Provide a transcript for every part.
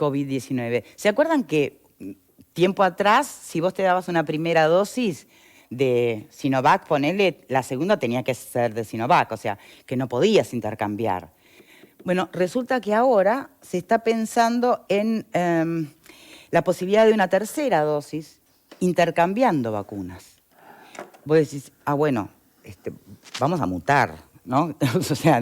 COVID-19. ¿Se acuerdan que tiempo atrás, si vos te dabas una primera dosis de Sinovac, ponele, la segunda tenía que ser de Sinovac, o sea, que no podías intercambiar? Bueno, resulta que ahora se está pensando en la posibilidad de una tercera dosis intercambiando vacunas. Vos decís, bueno, vamos a mutar, ¿no? O sea,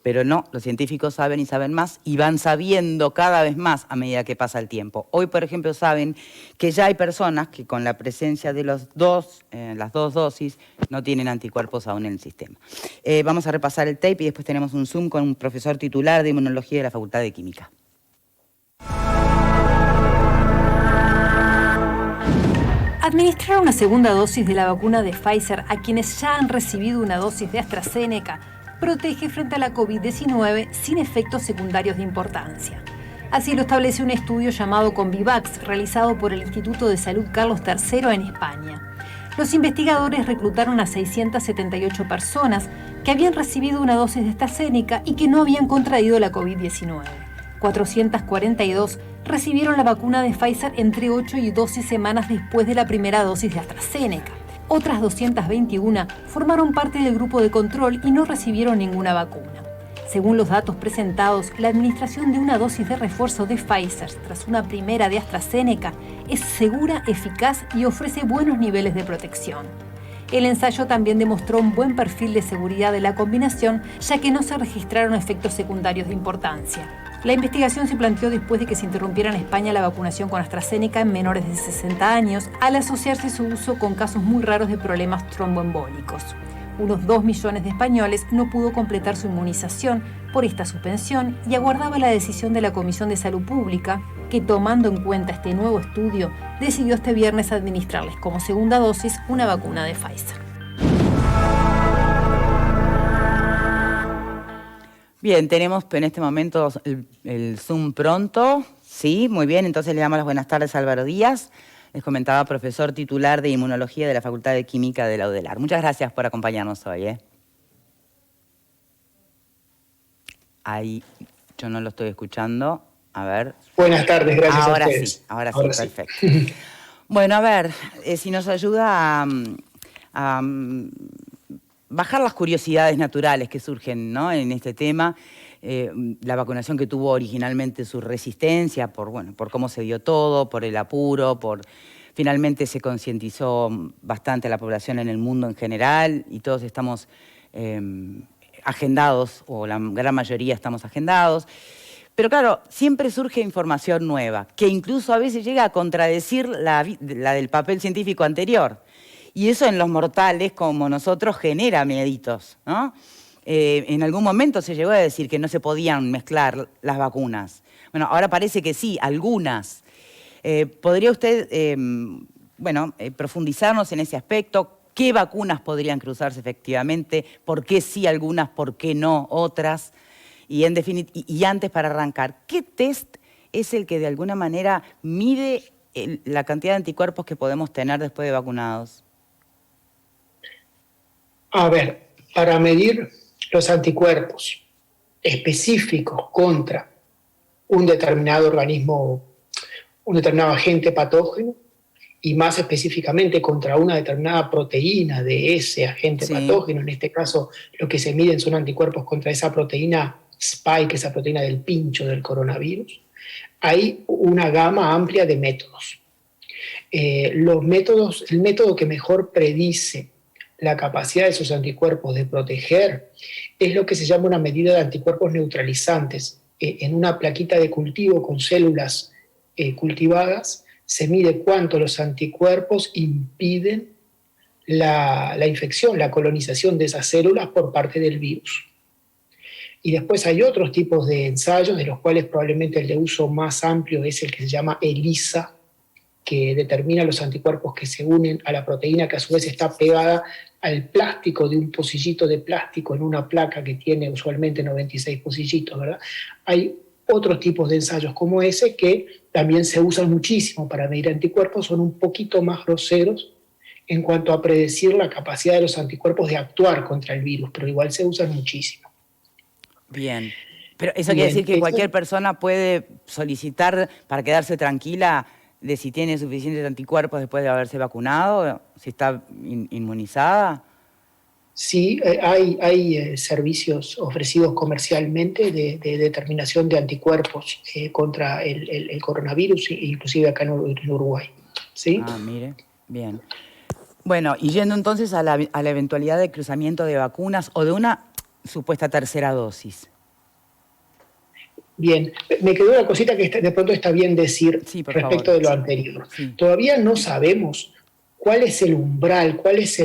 pero no, los científicos saben y saben más y van sabiendo cada vez más a medida que pasa el tiempo. Hoy, por ejemplo, saben que ya hay personas que con la presencia de las dos dosis no tienen anticuerpos aún en el sistema. Vamos a repasar el tape y después tenemos un Zoom con un profesor titular de Inmunología de la Facultad de Química. Administrar una segunda dosis de la vacuna de Pfizer a quienes ya han recibido una dosis de AstraZeneca protege frente a la COVID-19 sin efectos secundarios de importancia. Así lo establece un estudio llamado Convivax, realizado por el Instituto de Salud Carlos III en España. Los investigadores reclutaron a 678 personas que habían recibido una dosis de AstraZeneca y que no habían contraído la COVID-19. 442 recibieron la vacuna de Pfizer entre 8 y 12 semanas después de la primera dosis de AstraZeneca. Otras 221 formaron parte del grupo de control y no recibieron ninguna vacuna. Según los datos presentados, la administración de una dosis de refuerzo de Pfizer tras una primera de AstraZeneca es segura, eficaz y ofrece buenos niveles de protección. El ensayo también demostró un buen perfil de seguridad de la combinación, ya que no se registraron efectos secundarios de importancia. La investigación se planteó después de que se interrumpiera en España la vacunación con AstraZeneca en menores de 60 años, al asociarse su uso con casos muy raros de problemas tromboembólicos. Unos 2 millones de españoles no pudo completar su inmunización por esta suspensión y aguardaba la decisión de la Comisión de Salud Pública, que tomando en cuenta este nuevo estudio, decidió este viernes administrarles como segunda dosis una vacuna de Pfizer. Bien, tenemos en este momento el Zoom pronto. Sí, muy bien, entonces le damos las buenas tardes a Álvaro Díaz. Les comentaba, profesor titular de Inmunología de la Facultad de Química de la UDELAR. Muchas gracias por acompañarnos hoy. Ahí, yo no lo estoy escuchando. A ver. Buenas tardes, gracias a ustedes. Ahora sí, perfecto. Bueno, a ver, si nos ayuda a bajar las curiosidades naturales que surgen, ¿no?, en este tema. La vacunación que tuvo originalmente su resistencia por cómo se dio todo, por el apuro, finalmente se concientizó bastante a la población en el mundo en general y todos estamos agendados, o la gran mayoría estamos agendados. Pero claro, siempre surge información nueva, que incluso a veces llega a contradecir la del papel científico anterior. Y eso en los mortales como nosotros genera mieditos, ¿no? En algún momento se llegó a decir que no se podían mezclar las vacunas. Bueno, ahora parece que sí, algunas. ¿Podría usted profundizarnos en ese aspecto? ¿Qué vacunas podrían cruzarse efectivamente? ¿Por qué sí algunas, por qué no otras? Y antes, para arrancar, ¿qué test es el que de alguna manera mide la cantidad de anticuerpos que podemos tener después de vacunados? A ver, para medir los anticuerpos específicos contra un determinado organismo, un determinado agente patógeno, y más específicamente contra una determinada proteína de ese agente patógeno, en este caso lo que se miden son anticuerpos contra esa proteína spike, esa proteína del pincho del coronavirus, hay una gama amplia de métodos. El método que mejor predice la capacidad de esos anticuerpos de proteger es lo que se llama una medida de anticuerpos neutralizantes. En una plaquita de cultivo con células cultivadas se mide cuánto los anticuerpos impiden la infección, la colonización de esas células por parte del virus. Y después hay otros tipos de ensayos, de los cuales probablemente el de uso más amplio es el que se llama ELISA, que determina los anticuerpos que se unen a la proteína, que a su vez está pegada al plástico de un pocillito de plástico en una placa que tiene usualmente 96 pocillitos, ¿verdad? Hay otros tipos de ensayos como ese que también se usan muchísimo para medir anticuerpos, son un poquito más groseros en cuanto a predecir la capacidad de los anticuerpos de actuar contra el virus, pero igual se usan muchísimo. Bien, pero eso quiere decir que cualquier persona puede solicitar para quedarse tranquila de si tiene suficientes anticuerpos después de haberse vacunado, si está inmunizada? Sí, hay servicios ofrecidos comercialmente de determinación de anticuerpos contra el coronavirus, inclusive acá en Uruguay. ¿Sí? Ah, mire, bien. Bueno, y yendo entonces a la eventualidad de cruzamiento de vacunas o de una supuesta tercera dosis. Bien, me quedó una cosita que de pronto está bien decir respecto de lo anterior. Sí. Todavía no sabemos cuál es el umbral, cuál es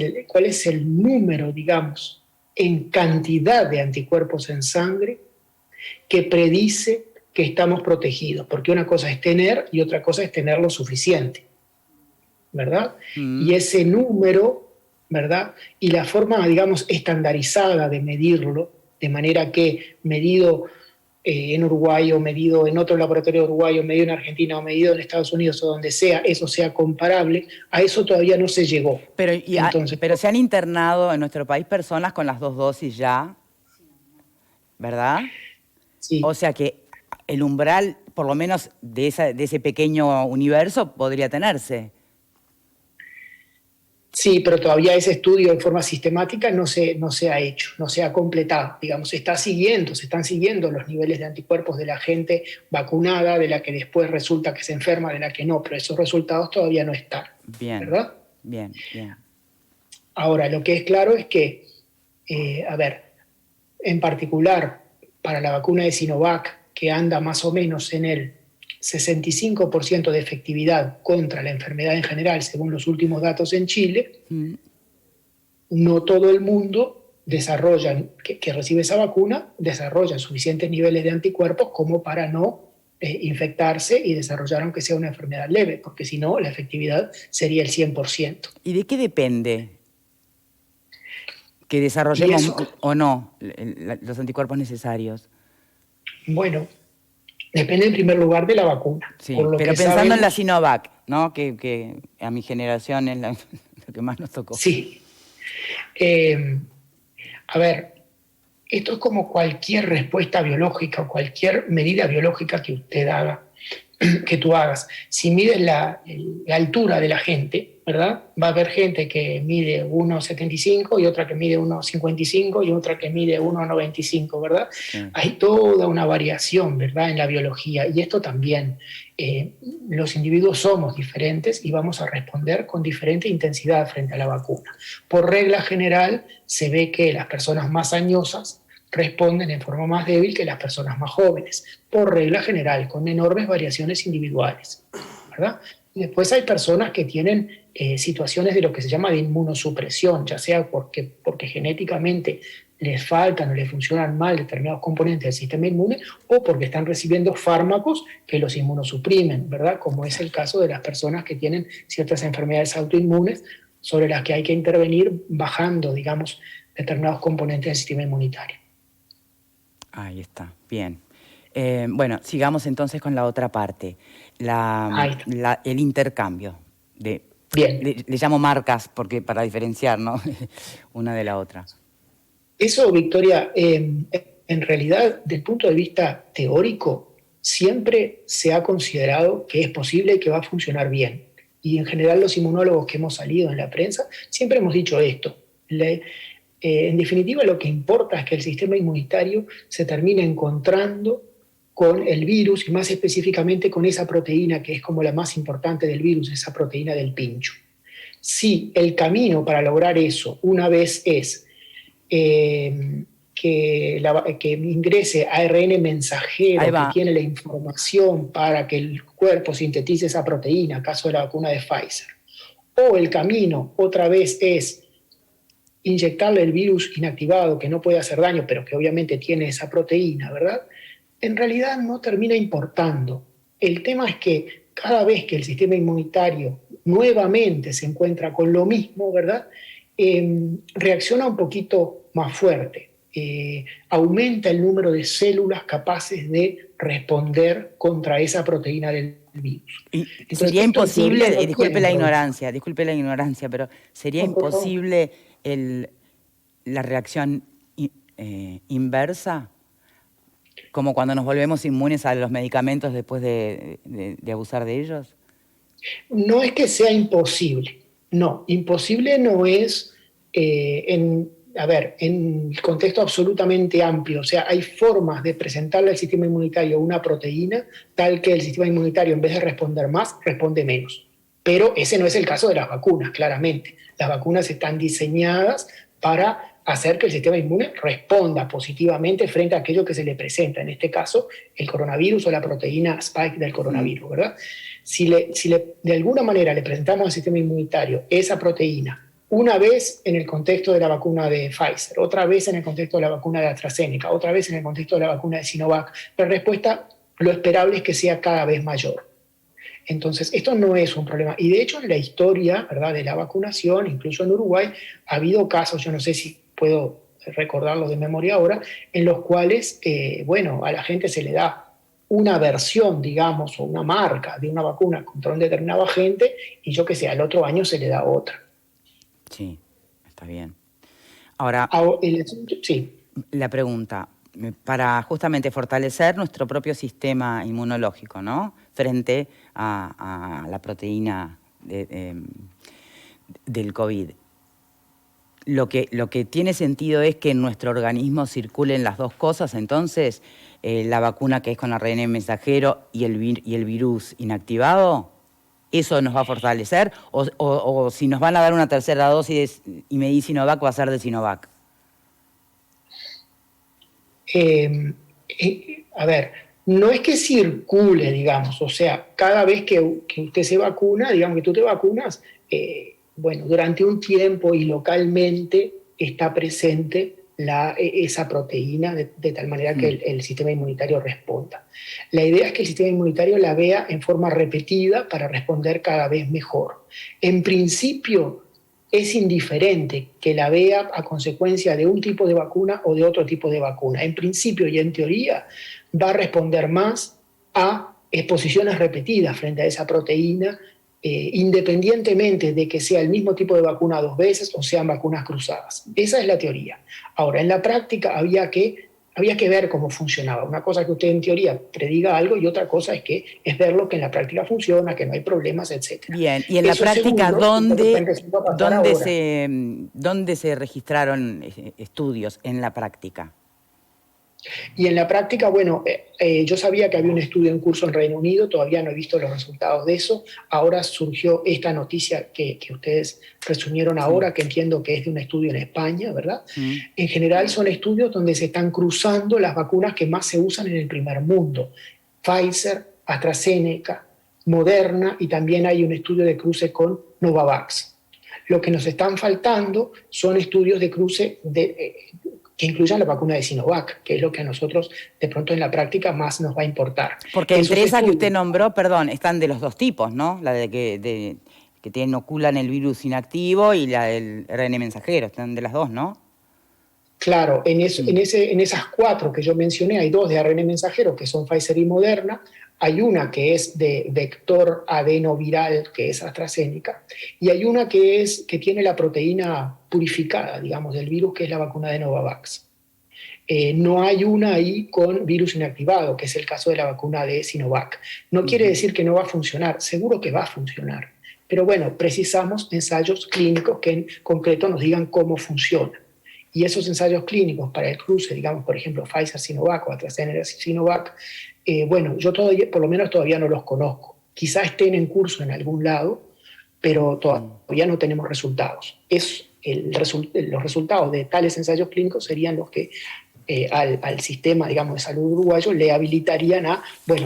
el número, digamos, en cantidad de anticuerpos en sangre que predice que estamos protegidos, porque una cosa es tener y otra cosa es tener lo suficiente, ¿verdad? Y ese número, ¿verdad? Y la forma, digamos, estandarizada de medirlo, de manera que medido en Uruguay o medido en otro laboratorio de Uruguay o medido en Argentina o medido en Estados Unidos o donde sea, eso sea comparable, a eso todavía no se llegó. Pero se han internado en nuestro país personas con las 2 dosis ya, ¿verdad? Sí. O sea que el umbral, por lo menos de ese pequeño universo, podría tenerse. Sí, pero todavía ese estudio en forma sistemática no se ha hecho, no se ha completado. Digamos, se están siguiendo los niveles de anticuerpos de la gente vacunada, de la que después resulta que se enferma, de la que no, pero esos resultados todavía no están. Bien, ¿verdad? Bien. Ahora, lo que es claro es que, en particular para la vacuna de Sinovac, que anda más o menos en el 65% de efectividad contra la enfermedad en general, según los últimos datos en Chile, no todo el mundo que recibe esa vacuna desarrolla suficientes niveles de anticuerpos como para no infectarse y desarrollar aunque sea una enfermedad leve, porque si no, la efectividad sería el 100%. ¿Y de qué depende que desarrollemos o no los anticuerpos necesarios? Bueno, depende en primer lugar de la vacuna. Sí, pero pensando en la Sinovac, ¿no? Que a mi generación es lo que más nos tocó. Sí. Esto es como cualquier respuesta biológica o cualquier medida biológica que usted haga, que tú hagas. Si mides la altura de la gente, ¿verdad? Va a haber gente que mide 1,75 y otra que mide 1,55 y otra que mide 1,95, ¿verdad? Sí. Hay toda una variación, ¿verdad?, en la biología. Y esto también, los individuos somos diferentes y vamos a responder con diferente intensidad frente a la vacuna. Por regla general, se ve que las personas más añosas responden en forma más débil que las personas más jóvenes, por regla general, con enormes variaciones individuales, ¿verdad? Y después hay personas que tienen situaciones de lo que se llama de inmunosupresión, ya sea porque genéticamente les faltan o les funcionan mal determinados componentes del sistema inmune o porque están recibiendo fármacos que los inmunosuprimen, ¿verdad? Como es el caso de las personas que tienen ciertas enfermedades autoinmunes sobre las que hay que intervenir bajando, digamos, determinados componentes del sistema inmunitario. Ahí está, bien. Bueno, sigamos entonces con la otra parte, el intercambio. Bien. Le llamo marcas porque para diferenciar, ¿no? Una de la otra. Eso, Victoria, en realidad, desde el punto de vista teórico, siempre se ha considerado que es posible y que va a funcionar bien. Y en general los inmunólogos que hemos salido en la prensa siempre hemos dicho esto. En definitiva, lo que importa es que el sistema inmunitario se termine encontrando con el virus y más específicamente con esa proteína que es como la más importante del virus, esa proteína del pincho. Si el camino para lograr eso una vez es que ingrese ARN mensajero que tiene la información para que el cuerpo sintetice esa proteína, caso de la vacuna de Pfizer, o el camino otra vez es inyectarle el virus inactivado que no puede hacer daño, pero que obviamente tiene esa proteína, ¿verdad? En realidad no termina importando. El tema es que cada vez que el sistema inmunitario nuevamente se encuentra con lo mismo, ¿verdad? Reacciona un poquito más fuerte. Aumenta el número de células capaces de responder contra esa proteína del virus. Entonces, sería imposible, disculpe la ignorancia, pero sería imposible la reacción inversa. como cuando nos volvemos inmunes a los medicamentos después de abusar de ellos? No es que sea imposible, no, imposible no es en el contexto absolutamente amplio, o sea, hay formas de presentarle al sistema inmunitario una proteína tal que el sistema inmunitario en vez de responder más, responde menos. Pero ese no es el caso de las vacunas, claramente. Las vacunas están diseñadas para hacer que el sistema inmune responda positivamente frente a aquello que se le presenta, en este caso el coronavirus o la proteína spike del coronavirus, ¿verdad? Si de alguna manera le presentamos al sistema inmunitario esa proteína, una vez en el contexto de la vacuna de Pfizer, otra vez en el contexto de la vacuna de AstraZeneca, otra vez en el contexto de la vacuna de Sinovac, la respuesta, lo esperable es que sea cada vez mayor. Entonces, esto no es un problema. Y de hecho, en la historia, ¿verdad?, de la vacunación, incluso en Uruguay, ha habido casos, yo no sé si puedo recordarlos de memoria ahora, en los cuales, a la gente se le da una versión, digamos, o una marca de una vacuna contra un determinado agente y yo qué sé, al otro año se le da otra. Sí, está bien. Ahora, sí. La pregunta, para justamente fortalecer nuestro propio sistema inmunológico, ¿no?, frente a la proteína del COVID. Lo que tiene sentido es que en nuestro organismo circulen las dos cosas, entonces, la vacuna que es con ARN mensajero y el virus inactivado, ¿eso nos va a fortalecer? O si nos van a dar una tercera dosis y me di Sinovac, va a ser de Sinovac. No es que circule, digamos, o sea, cada vez que usted se vacuna, digamos que tú te vacunas, durante un tiempo y localmente está presente esa proteína de tal manera que el sistema inmunitario responda. La idea es que el sistema inmunitario la vea en forma repetida para responder cada vez mejor. En principio, es indiferente que la vea a consecuencia de un tipo de vacuna o de otro tipo de vacuna. En principio y en teoría va a responder más a exposiciones repetidas frente a esa proteína, independientemente de que sea el mismo tipo de vacuna dos veces o sean vacunas cruzadas. Esa es la teoría. Ahora, en la práctica había que ver cómo funcionaba. Una cosa es que usted en teoría prediga algo y otra cosa es verlo que en la práctica funciona, que no hay problemas, etc. Bien, y en la práctica, ¿dónde se registraron estudios en la práctica? Y en la práctica, yo sabía que había un estudio en curso en Reino Unido, todavía no he visto los resultados de eso. Ahora surgió esta noticia que ustedes resumieron ahora, que entiendo que es de un estudio en España, ¿verdad? En general son estudios donde se están cruzando las vacunas que más se usan en el primer mundo. Pfizer, AstraZeneca, Moderna, y también hay un estudio de cruce con Novavax. Lo que nos están faltando son estudios de cruce que incluyan la vacuna de Sinovac, que es lo que a nosotros de pronto en la práctica más nos va a importar. Porque entre esas que usted nombró, están de los dos tipos, ¿no? La de que te inoculan el virus inactivo y la del ARN mensajero, están de las dos, ¿no? Claro, en esas cuatro que yo mencioné hay dos de ARN mensajero, que son Pfizer y Moderna. Hay una que es de vector adenoviral, que es AstraZeneca, y hay una que tiene la proteína purificada, digamos, del virus, que es la vacuna de Novavax. No hay una ahí con virus inactivado, que es el caso de la vacuna de Sinovac. No quiere decir que no va a funcionar, seguro que va a funcionar. Pero precisamos ensayos clínicos que en concreto nos digan cómo funciona. Y esos ensayos clínicos para el cruce, digamos, por ejemplo, Pfizer-Sinovac o AstraZeneca-Sinovac, yo por lo menos todavía no los conozco. Quizá estén en curso en algún lado, pero todavía no tenemos resultados. Los resultados de tales ensayos clínicos serían los que al sistema, digamos, de salud uruguayo le habilitarían a,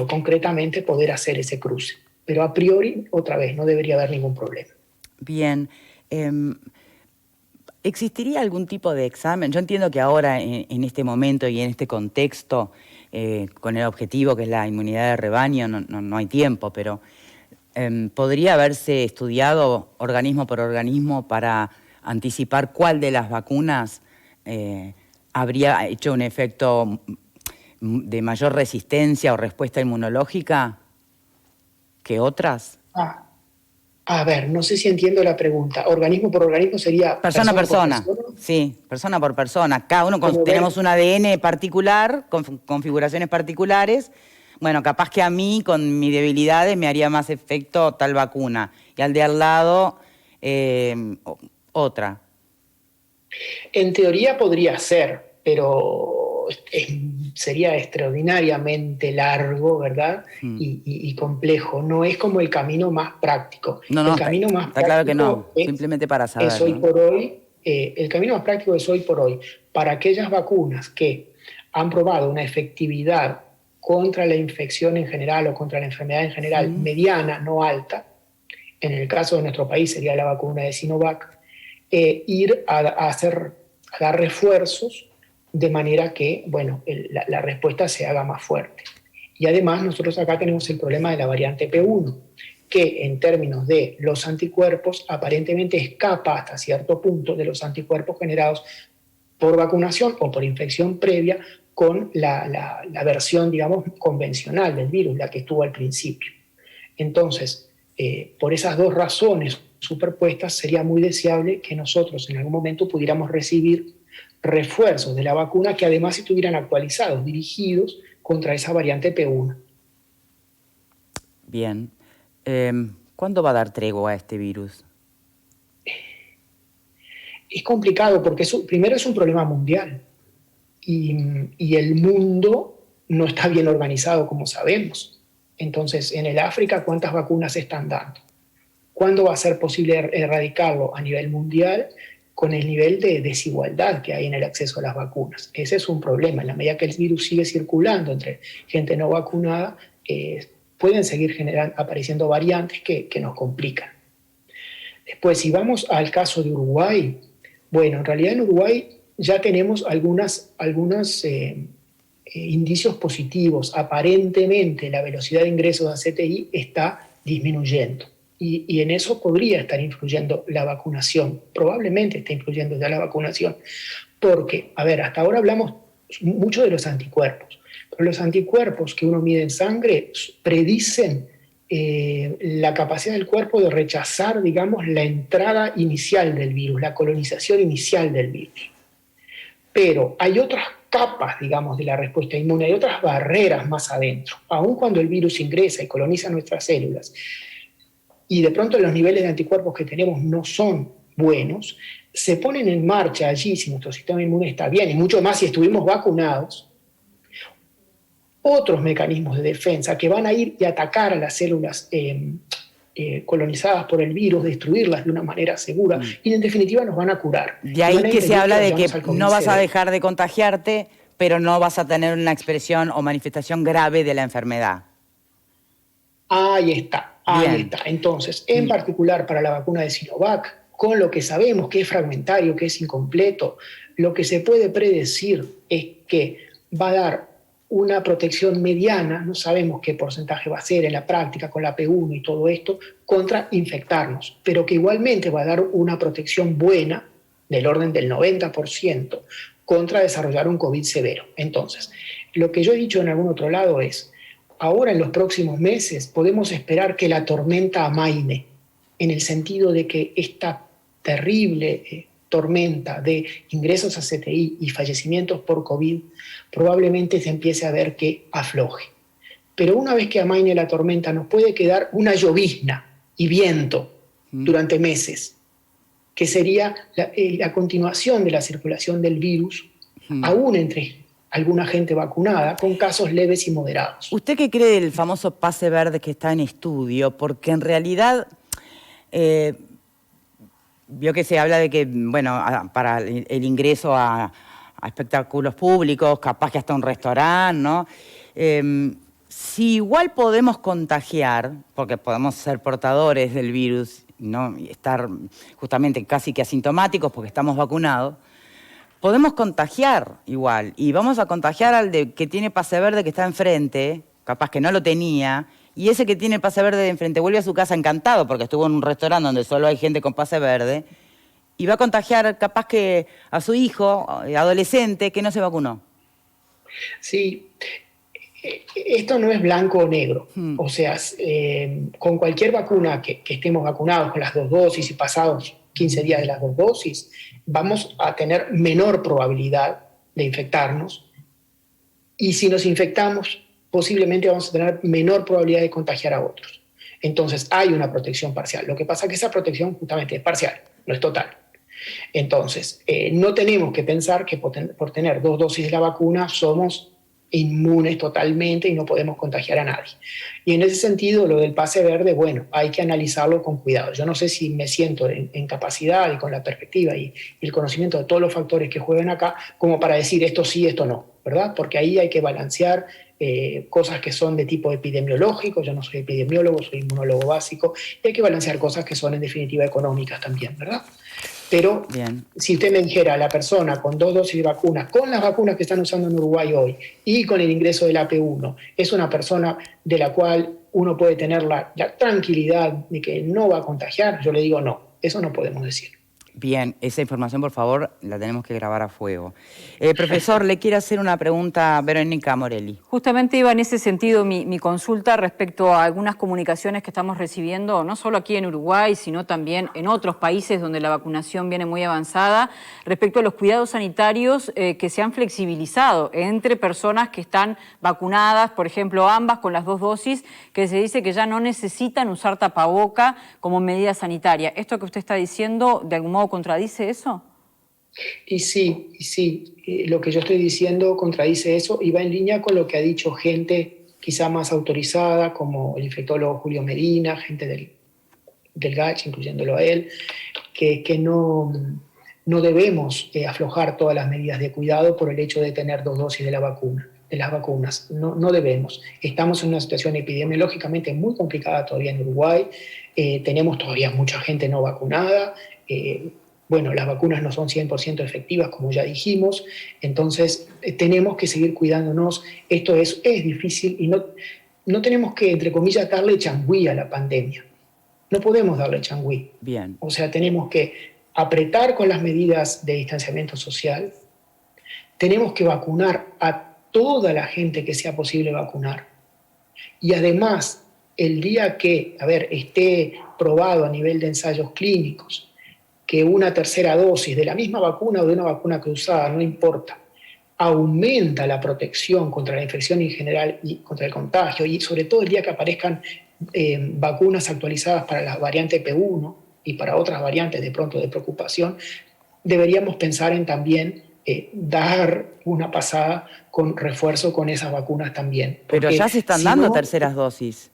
concretamente poder hacer ese cruce. Pero a priori, otra vez, no debería haber ningún problema. Bien. ¿Existiría algún tipo de examen? Yo entiendo que ahora, en este momento y en este contexto, con el objetivo que es la inmunidad de rebaño, no hay tiempo, pero ¿podría haberse estudiado organismo por organismo para anticipar cuál de las vacunas habría hecho un efecto de mayor resistencia o respuesta inmunológica que otras? A ver, no sé si entiendo la pregunta. ¿Organismo por organismo sería Persona a persona persona, por persona? sí, persona por persona. Cada uno Como ver, tenemos un ADN particular, con configuraciones particulares. Bueno, capaz que a mí, con mis debilidades, me haría más efecto tal vacuna. Y al de al lado, otra. en teoría podría ser, pero sería extraordinariamente largo, ¿verdad? Mm. Y complejo. No es como el camino más práctico. No, El no, camino más está claro que no. práctico Simplemente para es saber, hoy ¿no? por hoy, el camino más práctico es hoy por hoy. Para aquellas vacunas que han probado una efectividad contra la infección en general o contra la enfermedad en general Mm. mediana, no alta, en el caso de nuestro país sería la vacuna de Sinovac, ir a dar refuerzos de manera que, bueno, la respuesta se haga más fuerte. Y además nosotros acá tenemos el problema de la variante P1, que en términos de los anticuerpos aparentemente escapa hasta cierto punto de los anticuerpos generados por vacunación o por infección previa con la versión, digamos, convencional del virus, la que estuvo al principio. Entonces, por esas dos razones superpuestas, sería muy deseable que nosotros en algún momento pudiéramos recibir refuerzos de la vacuna que además estuvieran actualizados, dirigidos contra esa variante P1. Bien. ¿Cuándo va a dar tregua a este virus? Es complicado porque primero es un problema mundial y el mundo no está bien organizado, como sabemos. Entonces, en el África, ¿cuántas vacunas se están dando? ¿Cuándo va a ser posible erradicarlo a nivel mundial con el nivel de desigualdad que hay en el acceso a las vacunas? Ese es un problema. En la medida que el virus sigue circulando entre gente no vacunada, pueden seguir apareciendo variantes que nos complican. Después, si vamos al caso de Uruguay, bueno, en realidad en Uruguay ya tenemos algunos indicios positivos. Aparentemente la velocidad de ingresos a CTI está disminuyendo. Y en eso podría estar influyendo la vacunación. Probablemente está influyendo ya la vacunación. Porque, a ver, hasta ahora hablamos mucho de los anticuerpos. Pero los anticuerpos que uno mide en sangre predicen la capacidad del cuerpo de rechazar, digamos, la entrada inicial del virus, la colonización inicial del virus. Pero hay otras capas, digamos, de la respuesta inmune, hay otras barreras más adentro. Aun cuando el virus ingresa y coloniza nuestras células, y de pronto los niveles de anticuerpos que tenemos no son buenos, se ponen en marcha allí, si nuestro sistema inmune está bien, y mucho más si estuvimos vacunados, otros mecanismos de defensa que van a ir y atacar a las células colonizadas por el virus, destruirlas de una manera segura, y en definitiva nos van a curar. De ahí que se habla de que no vas a dejar de contagiarte, pero no vas a tener una expresión o manifestación grave de la enfermedad. Ahí está, ahí está. Entonces, en particular para la vacuna de Sinovac, con lo que sabemos que es fragmentario, que es incompleto, lo que se puede predecir es que va a dar una protección mediana, no sabemos qué porcentaje va a ser en la práctica con la P1 y todo esto, contra infectarnos, pero que igualmente va a dar una protección buena, del orden del 90%, contra desarrollar un COVID severo. Entonces, lo que yo he dicho en algún otro lado es, ahora en los próximos meses podemos esperar que la tormenta amaine, en el sentido de que esta terrible tormenta de ingresos a CTI y fallecimientos por COVID probablemente se empiece a ver que afloje. Pero una vez que amaine la tormenta nos puede quedar una llovizna y viento durante meses, que sería la continuación de la circulación del virus, aún entre alguna gente vacunada, con casos leves y moderados. ¿Usted qué cree del famoso pase verde que está en estudio? Porque en realidad vio que se habla de que, bueno, para el ingreso a espectáculos públicos, capaz que hasta un restaurante, ¿no? Si igual podemos contagiar, porque podemos ser portadores del virus, ¿no? Y estar justamente casi que asintomáticos porque estamos vacunados, podemos contagiar igual. Y vamos a contagiar al que tiene pase verde que está enfrente, capaz que no lo tenía, y ese que tiene pase verde de enfrente vuelve a su casa encantado porque estuvo en un restaurante donde solo hay gente con pase verde, y va a contagiar capaz que a su hijo, adolescente, que no se vacunó. Sí, esto no es blanco o negro. O sea, con cualquier vacuna que estemos vacunados con las 2 dosis y pasados 15 días de las 2 dosis, vamos a tener menor probabilidad de infectarnos. Y si nos infectamos, posiblemente vamos a tener menor probabilidad de contagiar a otros. Entonces, hay una protección parcial. Lo que pasa es que esa protección justamente es parcial, no es total. Entonces, no tenemos que pensar que por tener 2 dosis de la vacuna somos inmunes totalmente y no podemos contagiar a nadie. Y en ese sentido, lo del pase verde, bueno, hay que analizarlo con cuidado. Yo no sé si me siento en capacidad y con la perspectiva y el conocimiento de todos los factores que juegan acá como para decir esto sí, esto no, ¿verdad? Porque ahí hay que balancear cosas que son de tipo epidemiológico. Yo no soy epidemiólogo, soy inmunólogo básico, y hay que balancear cosas que son en definitiva económicas también, ¿verdad? Pero si usted me dijera, la persona con 2 dosis de vacunas, con las vacunas que están usando en Uruguay hoy y con el ingreso del AP1, es una persona de la cual uno puede tener la tranquilidad de que no va a contagiar, yo le digo no, eso no podemos decir. Bien, esa información, por favor, la tenemos que grabar a fuego. Profesor, le quiero hacer una pregunta a Verónica Morelli. Justamente iba en ese sentido mi consulta respecto a algunas comunicaciones que estamos recibiendo, no solo aquí en Uruguay, sino también en otros países donde la vacunación viene muy avanzada, respecto a los cuidados sanitarios que se han flexibilizado entre personas que están vacunadas, por ejemplo, ambas con las 2 dosis, que se dice que ya no necesitan usar tapaboca como medida sanitaria. ¿Esto que usted está diciendo, de algún modo, contradice eso? Y sí, lo que yo estoy diciendo contradice eso y va en línea con lo que ha dicho gente quizá más autorizada, como el infectólogo Julio Medina, gente del GACH, incluyéndolo a él, que no debemos aflojar todas las medidas de cuidado por el hecho de tener 2 dosis de las vacunas. No debemos. Estamos en una situación epidemiológicamente muy complicada todavía en Uruguay. Tenemos todavía mucha gente no vacunada. Bueno, las vacunas no son 100% efectivas, como ya dijimos, entonces tenemos que seguir cuidándonos. Esto es difícil y no tenemos que, entre comillas, darle changüí a la pandemia. No podemos darle changüí. Bien. O sea, tenemos que apretar con las medidas de distanciamiento social, tenemos que vacunar a toda la gente que sea posible vacunar. Y además, el día que, esté probado a nivel de ensayos clínicos, que una tercera dosis de la misma vacuna o de una vacuna cruzada, no importa, aumenta la protección contra la infección en general y contra el contagio, y sobre todo el día que aparezcan vacunas actualizadas para la variante P1 y para otras variantes de pronto de preocupación, deberíamos pensar en también dar una pasada con refuerzo con esas vacunas también. Pero ya se están dando terceras dosis.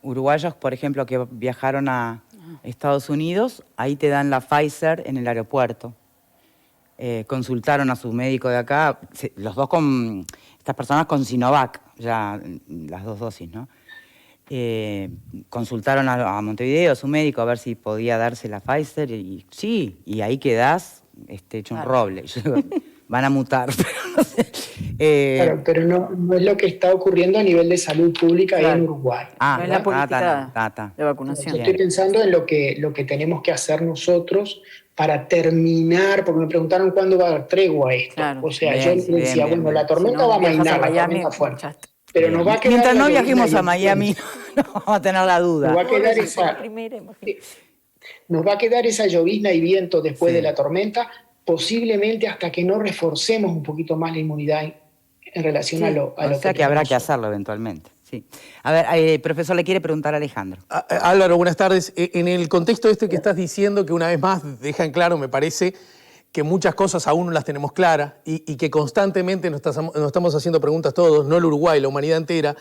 Uruguayos, por ejemplo, que viajaron a Estados Unidos, ahí te dan la Pfizer en el aeropuerto. Consultaron a su médico de acá, los dos con, estas personas con Sinovac, ya las 2 dosis, ¿no? Consultaron a Montevideo, a su médico, a ver si podía darse la Pfizer, y sí, y ahí quedás hecho un roble. Van a mutar, pero no sé. Claro, pero no es lo que está ocurriendo a nivel de salud pública en Uruguay. No es la política de vacunación. Estoy pensando en lo que tenemos que hacer nosotros para terminar, porque me preguntaron cuándo va a dar tregua esto. Claro. O sea, yo decía, bueno, la tormenta va a mainar, la tormenta fuerte. Pero nos va a quedar mientras no viajemos a Miami, no vamos a tener la duda. Nos va a quedar esa llovizna y viento después de la tormenta, posiblemente hasta que no reforcemos un poquito más la inmunidad en relación a lo que habrá que hacerlo eventualmente. Sí. A ver, profesor, le quiere preguntar a Alejandro. Álvaro, buenas tardes. En el contexto que estás diciendo, que una vez más deja en claro, me parece, que muchas cosas aún no las tenemos claras y que constantemente nos estamos haciendo preguntas todos, no el Uruguay, la humanidad entera.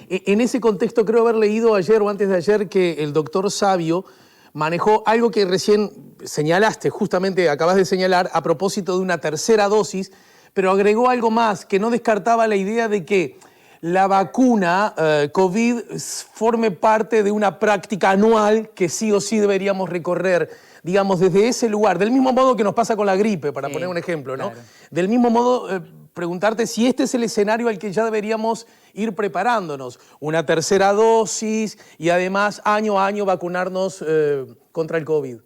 En ese contexto creo haber leído ayer o antes de ayer que el doctor Sabio manejó algo que recién señalaste, justamente acabas de señalar, a propósito de una tercera dosis, pero agregó algo más, que no descartaba la idea de que la vacuna COVID forme parte de una práctica anual que sí o sí deberíamos recorrer, digamos, desde ese lugar, del mismo modo que nos pasa con la gripe, para poner un ejemplo, ¿no? Claro. Del mismo modo, preguntarte si este es el escenario al que ya deberíamos ir preparándonos. Una tercera dosis y además año a año vacunarnos contra el COVID.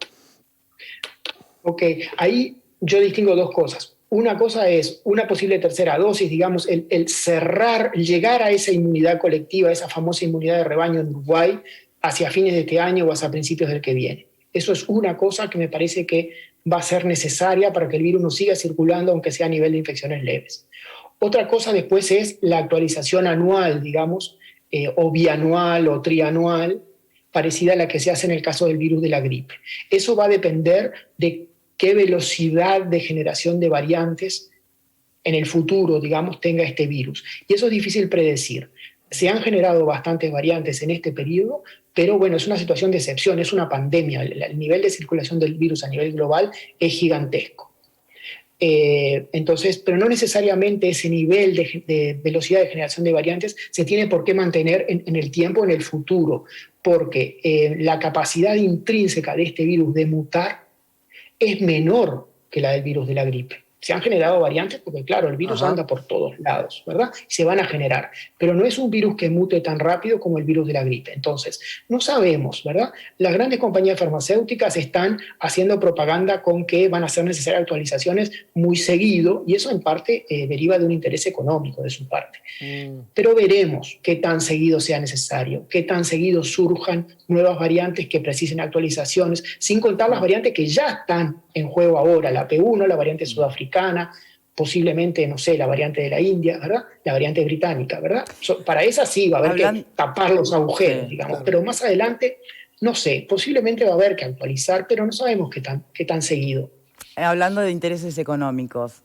Ok, ahí yo distingo 2 cosas. Una cosa es una posible tercera dosis, digamos, el cerrar, llegar a esa inmunidad colectiva, esa famosa inmunidad de rebaño en Uruguay, hacia fines de este año o hacia principios del que viene. Eso es una cosa que me parece que va a ser necesaria para que el virus no siga circulando, aunque sea a nivel de infecciones leves. Otra cosa después es la actualización anual, digamos, o bianual o trianual, parecida a la que se hace en el caso del virus de la gripe. Eso va a depender de qué velocidad de generación de variantes en el futuro, digamos, tenga este virus. Y eso es difícil predecir. Se han generado bastantes variantes en este periodo, pero bueno, es una situación de excepción, es una pandemia. El nivel de circulación del virus a nivel global es gigantesco. Entonces, pero no necesariamente ese nivel de velocidad de generación de variantes se tiene por qué mantener en el tiempo, en el futuro, porque la capacidad intrínseca de este virus de mutar es menor que la del virus de la gripe. Se han generado variantes porque, claro, el virus anda por todos lados, ¿verdad? Se van a generar, pero no es un virus que mute tan rápido como el virus de la gripe. Entonces, no sabemos, ¿verdad? Las grandes compañías farmacéuticas están haciendo propaganda con que van a ser necesarias actualizaciones muy seguido, y eso en parte deriva de un interés económico de su parte. Pero veremos qué tan seguido sea necesario, qué tan seguido surjan nuevas variantes que precisen actualizaciones, sin contar las variantes que ya están en juego ahora, la P1, la variante sudafricana, posiblemente, no sé, la variante de la India, ¿verdad? La variante británica, ¿verdad? Para esa sí va a haber que tapar los agujeros, digamos, claro. Pero más adelante, no sé, posiblemente va a haber que actualizar, pero no sabemos qué tan seguido. Hablando de intereses económicos,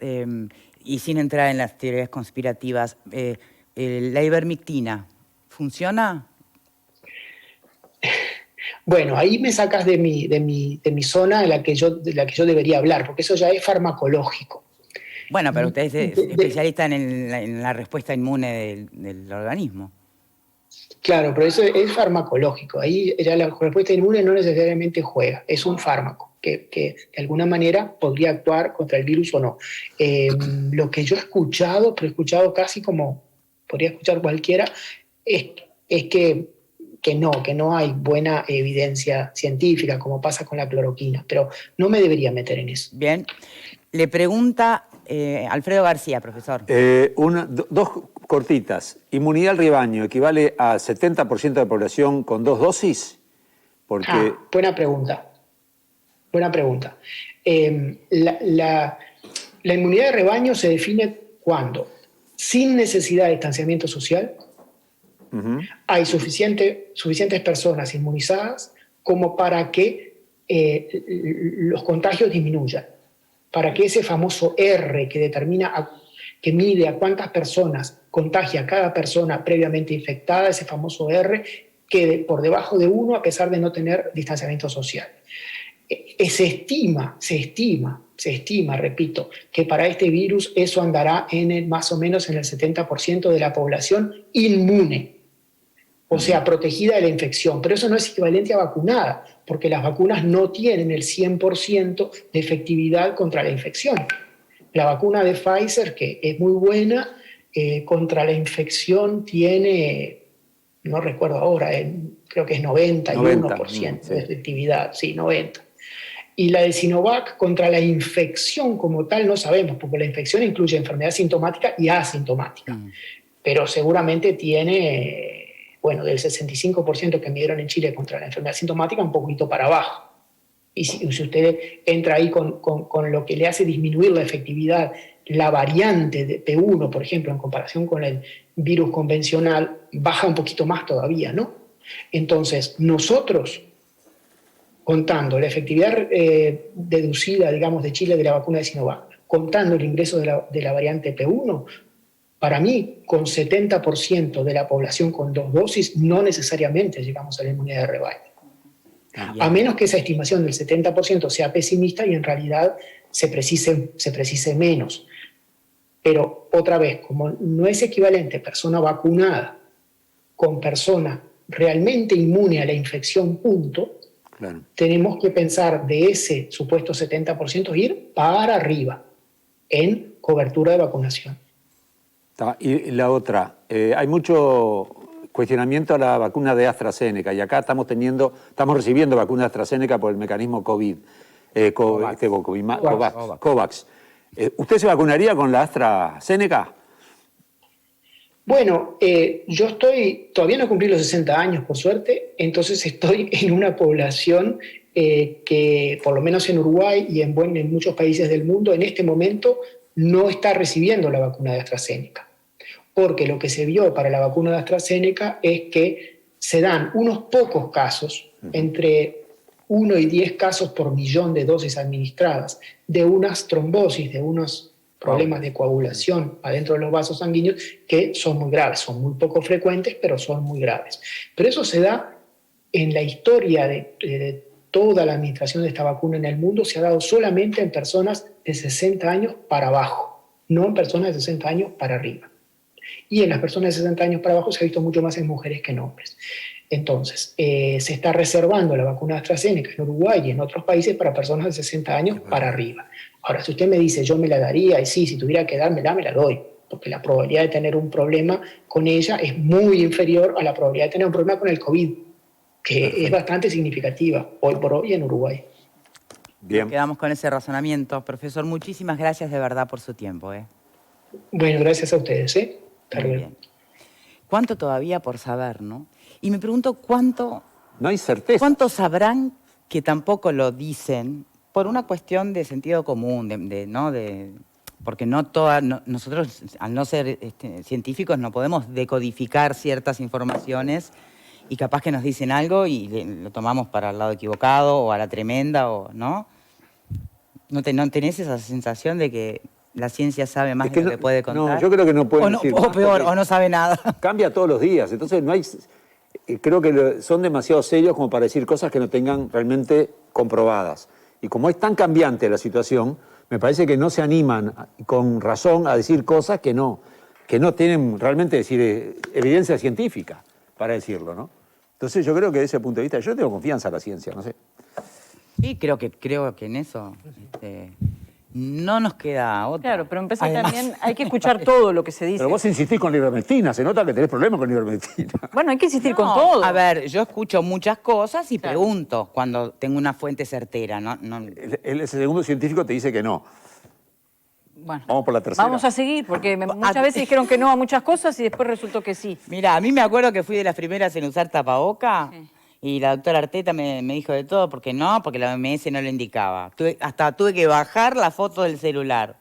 y sin entrar en las teorías conspirativas, ¿la ivermectina funciona? Bueno, ahí me sacas de mi zona de la que yo debería hablar, porque eso ya es farmacológico. Bueno, pero usted es especialista en la respuesta inmune del organismo. Claro, pero eso es farmacológico. Ahí ya la respuesta inmune no necesariamente juega, es un fármaco que de alguna manera podría actuar contra el virus o no. Lo que yo he escuchado, pero he escuchado casi como podría escuchar cualquiera, es que no hay buena evidencia científica, como pasa con la cloroquina, pero no me debería meter en eso. Bien. Le pregunta Alfredo García, profesor. Dos cortitas. ¿Inmunidad al rebaño equivale a 70% de la población con 2 dosis? Porque... buena pregunta. Buena pregunta. La inmunidad de rebaño se define cuando, sin necesidad de distanciamiento social, hay suficientes personas inmunizadas como para que los contagios disminuyan, para que ese famoso R que mide a cuántas personas contagia cada persona previamente infectada, ese famoso R, quede por debajo de 1 a pesar de no tener distanciamiento social. Se estima, repito, que para este virus eso andará más o menos en el 70% de la población inmune, o sea, protegida de la infección, pero eso no es equivalente a vacunada, porque las vacunas no tienen el 100% de efectividad contra la infección. La vacuna de Pfizer, que es muy buena, contra la infección tiene, no recuerdo ahora, creo que es 91% de efectividad, sí, 90%. Y la de Sinovac contra la infección como tal no sabemos, porque la infección incluye enfermedad sintomática y asintomática, pero seguramente tiene... Bueno, del 65% que midieron en Chile contra la enfermedad sintomática, un poquito para abajo. Y si usted entra ahí con lo que le hace disminuir la efectividad, la variante de P1, por ejemplo, en comparación con el virus convencional, baja un poquito más todavía, ¿no? Entonces, nosotros, contando la efectividad deducida, digamos, de Chile de la vacuna de Sinovac, contando el ingreso de la variante P1, para mí, con 70% de la población con 2 dosis, no necesariamente llegamos a la inmunidad de rebaño. A menos que esa estimación del 70% sea pesimista y en realidad se precise menos. Pero otra vez, como no es equivalente persona vacunada con persona realmente inmune a la infección, claro, tenemos que pensar de ese supuesto 70% ir para arriba en cobertura de vacunación. Y la otra, hay mucho cuestionamiento a la vacuna de AstraZeneca, y acá estamos recibiendo vacuna de AstraZeneca por el mecanismo COVID, COVAX. ¿Usted se vacunaría con la AstraZeneca? Bueno, yo todavía no cumplí los 60 años, por suerte, entonces estoy en una población que, por lo menos en Uruguay y en muchos países del mundo, en este momento no está recibiendo la vacuna de AstraZeneca. Porque lo que se vio para la vacuna de AstraZeneca es que se dan unos pocos casos, entre 1 y 10 casos por millón de dosis administradas, de unas trombosis, de unos problemas de coagulación adentro de los vasos sanguíneos que son muy graves, son muy poco frecuentes, pero son muy graves. Pero eso se da en la historia de toda la administración de esta vacuna en el mundo, se ha dado solamente en personas de 60 años para abajo, no en personas de 60 años para arriba. Y en las personas de 60 años para abajo se ha visto mucho más en mujeres que en hombres. Entonces, se está reservando la vacuna de AstraZeneca en Uruguay y en otros países para personas de 60 años para arriba. Ahora, si usted me dice, yo me la daría, y sí, si tuviera que dármela, me la doy, porque la probabilidad de tener un problema con ella es muy inferior a la probabilidad de tener un problema con el COVID, que es bastante significativa hoy por hoy en Uruguay. Bien. Quedamos con ese razonamiento. Profesor, muchísimas gracias de verdad por su tiempo. Bueno, gracias a ustedes. Hasta Muy luego. bien. ¿Cuánto todavía por saber, no? Y me pregunto cuánto No hay certeza. ¿cuántos sabrán que tampoco lo dicen por una cuestión de sentido común, porque nosotros, al no ser científicos, no podemos decodificar ciertas informaciones y capaz que nos dicen algo y lo tomamos para el lado equivocado o a la tremenda, ¿no? ¿No tenés esa sensación de que la ciencia sabe más de lo que puede contar? No, yo creo que no pueden decir más, o peor, o no sabe nada. Cambia todos los días, entonces no hay... Creo que son demasiado serios como para decir cosas que no tengan realmente comprobadas. Y como es tan cambiante la situación, me parece que no se animan con razón a decir cosas que no tienen realmente evidencia científica para decirlo, ¿no? Entonces yo creo que desde ese punto de vista, yo tengo confianza en la ciencia, no sé. Sí, creo que en eso no nos queda otra. Claro, pero empecé Además, también, hay que escuchar todo lo que se dice. Pero vos insistís con la ivermectina, se nota que tenés problemas con la ivermectina. Bueno, hay que insistir no, con todo. A ver, yo escucho muchas cosas y Claro. pregunto cuando tengo una fuente certera, ¿no? El segundo científico te dice que no. Bueno, Vamos por la tercera. vamos a seguir, porque muchas veces dijeron que no a muchas cosas y después resultó que sí. Mira, a mí me acuerdo que fui de las primeras en usar tapaboca y la doctora Arteta me dijo de todo, porque la OMS no lo indicaba. Hasta tuve que bajar la foto del celular.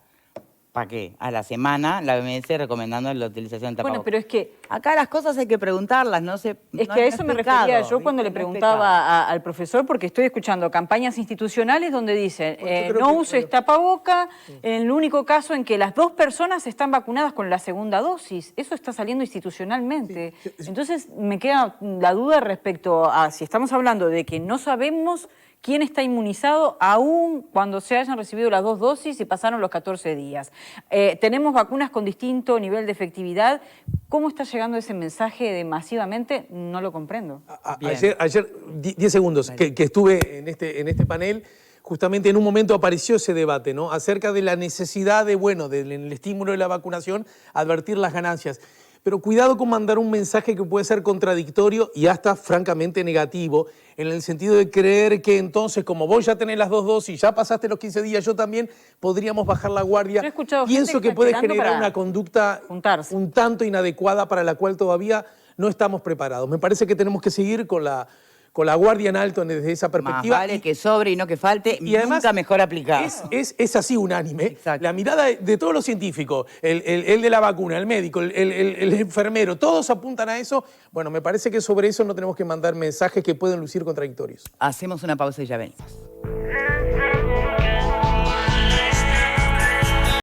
¿Para qué? A la semana la OMS recomendando la utilización de tapabocas. Bueno, pero es que Acá las cosas hay que preguntarlas, no sé. Es que a eso me refería yo cuando le preguntaba al profesor, porque estoy escuchando campañas institucionales donde dicen no uses tapaboca en el único caso en que las 2 personas están vacunadas con la segunda dosis. Eso está saliendo institucionalmente. Entonces me queda la duda respecto a si estamos hablando de que no sabemos quién está inmunizado aún cuando se hayan recibido las 2 dosis y pasaron los 14 días. Tenemos vacunas con distinto nivel de efectividad. ¿Cómo está llegando ese mensaje masivamente? No lo comprendo. Ayer 10 segundos, que estuve en este panel, justamente en un momento apareció ese debate, ¿no? Acerca de la necesidad del estímulo de la vacunación, advertir las ganancias. Pero cuidado con mandar un mensaje que puede ser contradictorio y hasta francamente negativo, en el sentido de creer que entonces, como vos ya tenés las 2 dosis, ya pasaste los 15 días, yo también, podríamos bajar la guardia. Yo he escuchado Pienso gente que puede exagerando generar para una conducta juntarse. un tanto inadecuada para la cual todavía no estamos preparados. Me parece que tenemos que seguir con la guardia en alto desde esa perspectiva. Más vale que sobre y no que falte, Y además, nunca mejor aplicado. Es así unánime. Exacto. La mirada de todos los científicos, el de la vacuna, el médico, el enfermero, todos apuntan a eso. Bueno, me parece que sobre eso no tenemos que mandar mensajes que pueden lucir contradictorios. Hacemos una pausa y ya venimos.